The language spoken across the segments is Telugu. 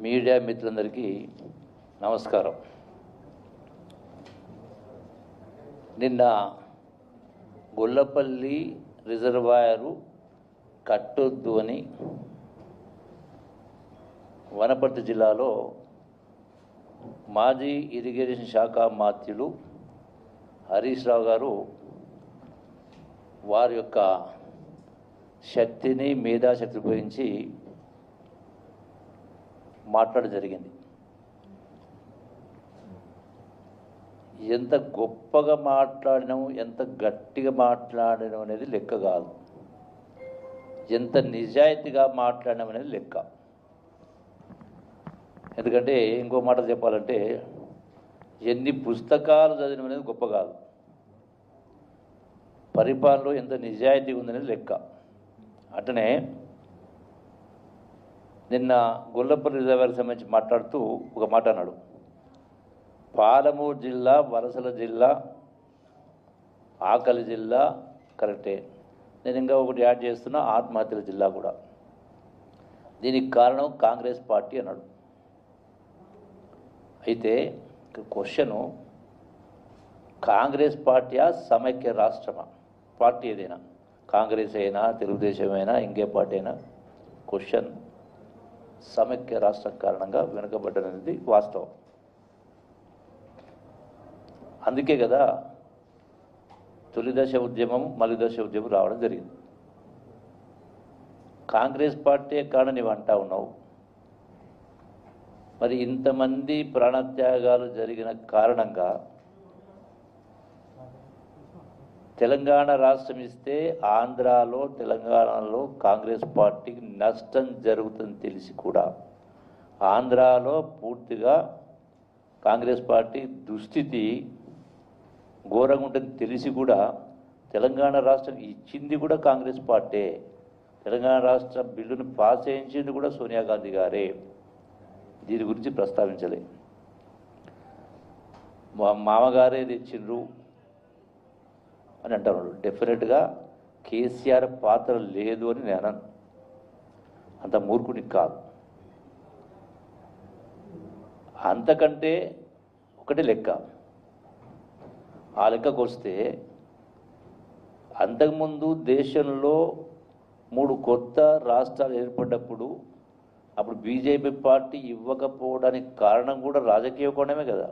మీడియా మిత్రులందరికీ నమస్కారం. నిన్న గొల్లపల్లి రిజర్వాయరు కట్టొద్దు అని వనపర్తి జిల్లాలో మాజీ ఇరిగేషన్ శాఖ మంత్రులు హరీష్ రావు గారు వారి యొక్క శక్తిని మేధాశక్తి గురించి మాట్లాడడం జరిగింది. ఎంత గొప్పగా మాట్లాడినాము, ఎంత గట్టిగా మాట్లాడినాం అనేది లెక్క కాదు, ఎంత నిజాయితీగా మాట్లాడినాం అనేది లెక్క. ఎందుకంటే ఇంకో మాట చెప్పాలంటే ఎన్ని పుస్తకాలు చదివినం అనేది గొప్ప కాదు, పరిపాలనలో ఎంత నిజాయితీ ఉందనేది లెక్క. అట్లనే నిన్న గొల్లపల్లి రిజర్వాయర్కి సంబంధించి మాట్లాడుతూ ఒక మాట అన్నాడు, పాలమూరు జిల్లా, వలసల జిల్లా, ఆకలి జిల్లా కరెక్టే, నేను ఇంకా ఒకటి యాడ్ చేస్తున్నా, ఆత్మహత్యల జిల్లా కూడా. దీనికి కారణం కాంగ్రెస్ పార్టీ అన్నాడు. అయితే క్వశ్చను, కాంగ్రెస్ పార్టీయా సమైక్య రాష్ట్రమా? పార్టీ ఏదైనా, కాంగ్రెస్ అయినా తెలుగుదేశం అయినా ఇంకే పార్టీ అయినా, క్వశ్చన్ సమైక్య రాష్ట్రం కారణంగా వెనుకబడ్డనేది వాస్తవం. అందుకే కదా తొలి దశ ఉద్యమం, మలి దశ ఉద్యమం రావడం జరిగింది. కాంగ్రెస్ పార్టీ కారణం నీవు అంటా ఉన్నావు. మరి ఇంతమంది ప్రాణత్యాగాలు జరిగిన కారణంగా తెలంగాణ రాష్ట్రం ఇస్తే ఆంధ్రాలో, తెలంగాణలో కాంగ్రెస్ పార్టీకి నష్టం జరుగుతుందని తెలిసి కూడా, ఆంధ్రాలో పూర్తిగా కాంగ్రెస్ పార్టీ దుస్థితి ఘోరంగా ఉంటుందని తెలిసి కూడా తెలంగాణ రాష్ట్రం ఇచ్చింది కూడా కాంగ్రెస్ పార్టీ. తెలంగాణ రాష్ట్ర బిల్లును పాస్ చేయించింది కూడా సోనియా గాంధీ గారే. దీని గురించి ప్రస్తావించలే. మా మామగారే తెచ్చిండ్రు అని అంటున్నాడు. డెఫినెట్గా కేసీఆర్ పాత్ర లేదు అని నేను అనను, అంత మూర్ఖుడికి కాదు. అంతకంటే ఒకటి లెక్క. ఆ లెక్కకు వస్తే అంతకుముందు దేశంలో 3 కొత్త రాష్ట్రాలు ఏర్పడ్డప్పుడు అప్పుడు బీజేపీ పార్టీ ఇవ్వకపోవడానికి కారణం కూడా రాజకీయ కోణమే కదా.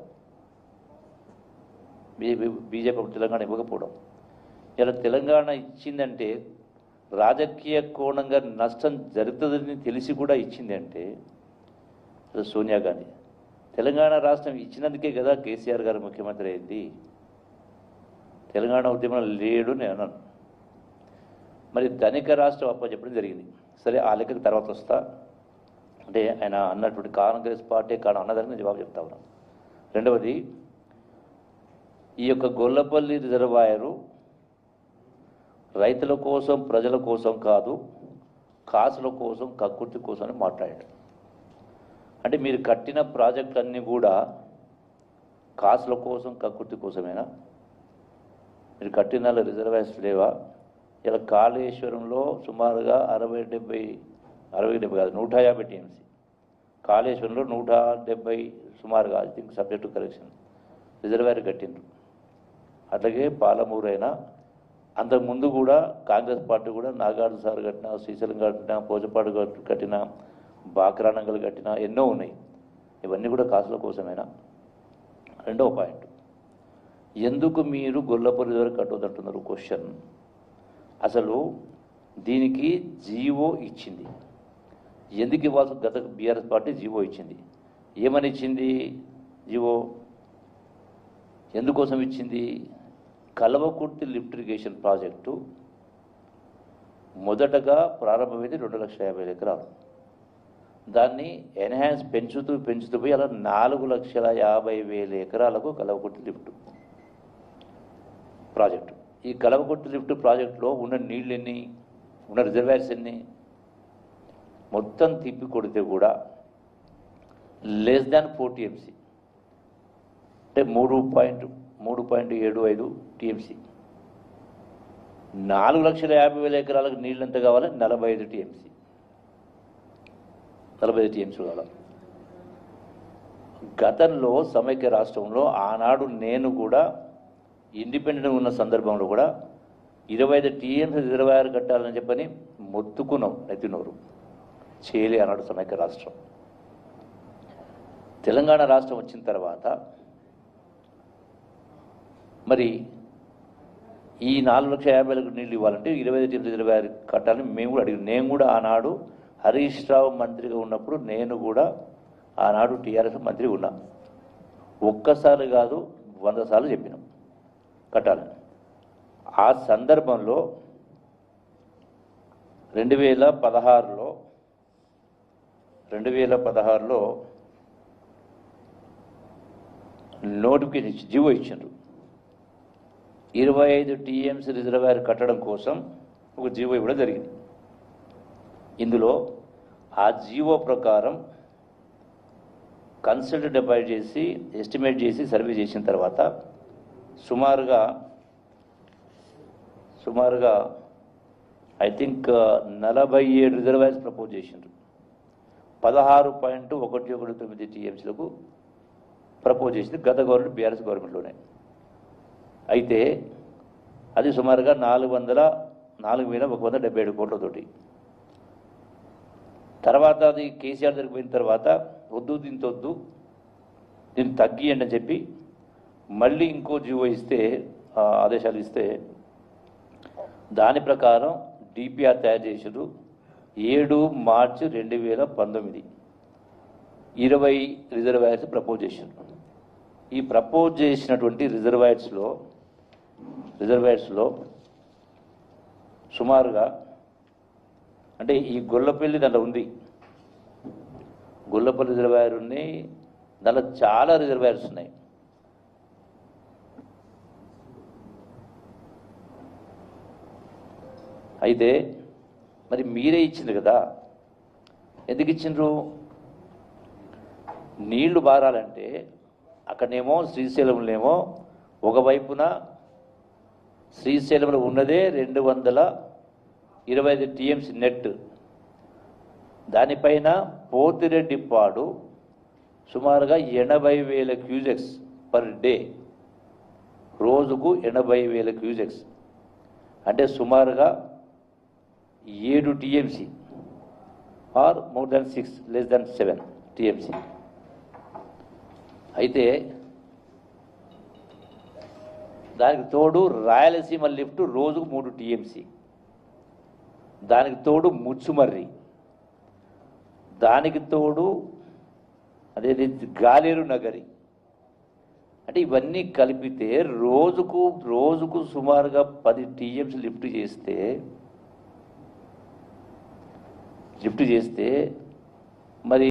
బీజేపీ తెలంగాణ ఇవ్వకపోవడం, ఇలా తెలంగాణ ఇచ్చిందంటే రాజకీయ కోణంగా నష్టం జరుగుతుందని తెలిసి కూడా ఇచ్చిందంటే సోనియా గాంధీ. తెలంగాణ రాష్ట్రం ఇచ్చినందుకే కదా కేసీఆర్ గారు ముఖ్యమంత్రి అయింది. తెలంగాణ ఉద్యమం లేడు నేను అన్నాను. మరి ధనిక రాష్ట్రం అప్పచెప్పడం జరిగింది. సరే, ఆ లెక్కకి తర్వాత వస్తా. అంటే ఆయన అన్నటువంటి కాంగ్రెస్ పార్టీ కారణం అన్నదానికి నేను జవాబు చెప్తా ఉన్నాను. రెండవది, ఈ యొక్క గొల్లపల్లి రిజర్వాయరు రైతుల కోసం, ప్రజల కోసం కాదు, కాసుల కోసం, కక్కుర్తి కోసం అని మాట్లాడాడు. అంటే మీరు కట్టిన ప్రాజెక్టులన్నీ కూడా కాసుల కోసం, కక్కుర్తి కోసమేనా? మీరు కట్టిన రిజర్వాయర్స్ లేవా? ఇలా కాళేశ్వరంలో సుమారుగా 60-70 కాదు 150 టీఎంసీ, కాళేశ్వరంలో 170 సుమారుగా, I think subject to correction, reservoir కట్టిండ్రు. అట్లాగే పాలమూరు అయినా, అంతకుముందు కూడా కాంగ్రెస్ పార్టీ కూడా నాగార్జున సార్ కట్టిన, శ్రీశైలం కట్టిన, పోచపాడు కట్టిన, బాక్రానంగల్ కట్టిన, ఎన్నో ఉన్నాయి. ఇవన్నీ కూడా కాసుల కోసమేనా? రెండవ పాయింట్, ఎందుకు మీరు గొల్లపల్లి రిజర్వాయర్ కట్టొద్దంటున్నారు? క్వశ్చన్, అసలు దీనికి జీవో ఇచ్చింది. ఎందుకు ఇవ్వాల్సి? గత బీఆర్ఎస్ పార్టీ జీవో ఇచ్చింది. ఏమని ఇచ్చింది జీవో? ఎందుకోసం ఇచ్చింది? కల్వకుర్తి లిఫ్ట్ ఇరిగేషన్ ప్రాజెక్టు మొదటగా ప్రారంభమైంది 2,50,000 ఎకరాలు. దాన్ని ఎన్హాన్స్ పెంచుతూ పోయి అలా 4,50,000 ఎకరాలకు కల్వకుర్తి లిఫ్ట్ ప్రాజెక్టు. ఈ కల్వకుర్తి లిఫ్ట్ ప్రాజెక్టులో ఉన్న నీళ్ళు ఎన్ని, ఉన్న రిజర్వాయర్స్ ఎన్ని, మొత్తం తిప్పి కొడితే కూడా లెస్ దాన్ 4 టీఎంసీ, అంటే 3.75 టీఎంసీ. 4,50,000 ఎకరాలకు నీళ్ళు ఎంత కావాలి? 45 టీఎంసీ. 45 టీఎంసీ కావాలి. గతంలో సమైక్య రాష్ట్రంలో ఆనాడు నేను కూడా ఇండిపెండెంట్ ఉన్న సందర్భంలో కూడా 25 టీఎంసీ రిజర్వాయర్ కట్టాలని చెప్పని మొత్తుకున్నాం నెత్తినోరు. చేయలే అన్నాడు సమైక్య రాష్ట్రం. తెలంగాణ రాష్ట్రం వచ్చిన తర్వాత మరి ఈ 4,50,000 నీళ్ళు ఇవ్వాలంటే 25 టీఎంసీ రిజర్వాయర్ కట్టాలని మేము కూడా అడిగాం. నేను కూడా ఆనాడు హరీష్ రావు మంత్రిగా ఉన్నప్పుడు నేను కూడా ఆనాడు టీఆర్ఎస్ మంత్రి ఉన్నా. ఒక్కసారి కాదు 100 సార్లు చెప్పినాం కట్టాలని. ఆ సందర్భంలో 2016లో నోటిఫికేషన్ ఇచ్చి జీవో ఇచ్చిండ్రు. 25 టీఎంసీ రిజర్వాయర్ కట్టడం కోసం ఒక జీవో ఇవ్వడం జరిగింది. ఇందులో ఆ జీవో ప్రకారం కన్సల్టెంట్ అపాయింట్ చేసి ఎస్టిమేట్ చేసి సర్వే చేసిన తర్వాత సుమారుగా ఐ థింక్ 47 రిజర్వాయర్స్ ప్రపోజ్ చేసిండ్రు. 16.119 టీఎంసీలకు ప్రపోజ్ చేసింది గత గవర్నమెంట్ బీఆర్ఎస్ గవర్నమెంట్లోనే. అయితే అది సుమారుగా 4,177 కోట్లతోటి. తర్వాత అది కేసీఆర్ దగ్గరికి పోయిన తర్వాత వద్దు దీంతొద్దు దీన్ని తగ్గియండి అని చెప్పి మళ్ళీ ఇంకో జీవో ఇస్తే ఆదేశాలు ఇస్తే దాని ప్రకారం డిపిఆర్ తయారు చేసారు. 7 మార్చి 2019 20 రిజర్వాయర్స్ ప్రపోజ్ చేశారు. ఈ ప్రపోజ్ చేసినటువంటి రిజర్వాయర్స్లో సుమారుగా అంటే ఈ గొల్లపల్లి దాంట్లో ఉంది, గొల్లపల్లి రిజర్వాయర్ ఉన్నాయి, దాంట్లో చాలా రిజర్వాయర్స్ ఉన్నాయి. అయితే మరి మీరే ఇచ్చింది కదా, ఎందుకు ఇచ్చిండ్రు? నీళ్లు బారాలంటే అక్కడనేమో శ్రీశైలంలోనేమో ఒకవైపున శ్రీశైలంలో ఉన్నదే 225 టీఎంసీ నెట్, దానిపైన పోతిరెడ్డిపాడు సుమారుగా 80,000 క్యూజెక్స్ పర్ డే, రోజుకు 80,000 క్యూజెక్స్ అంటే సుమారుగా 7 TMC or more than 6 less than 7 TMC. అయితే దానికి తోడు రాయలసీమ లిఫ్ట్ రోజుకు 3 టీఎంసీ, దానికి తోడు ముచ్చుమర్రి, దానికి తోడు అదే గాలేరు నగరి, అంటే ఇవన్నీ కలిపితే రోజుకు సుమారుగా 10 టీఎంసీ లిఫ్ట్ చేస్తే మరి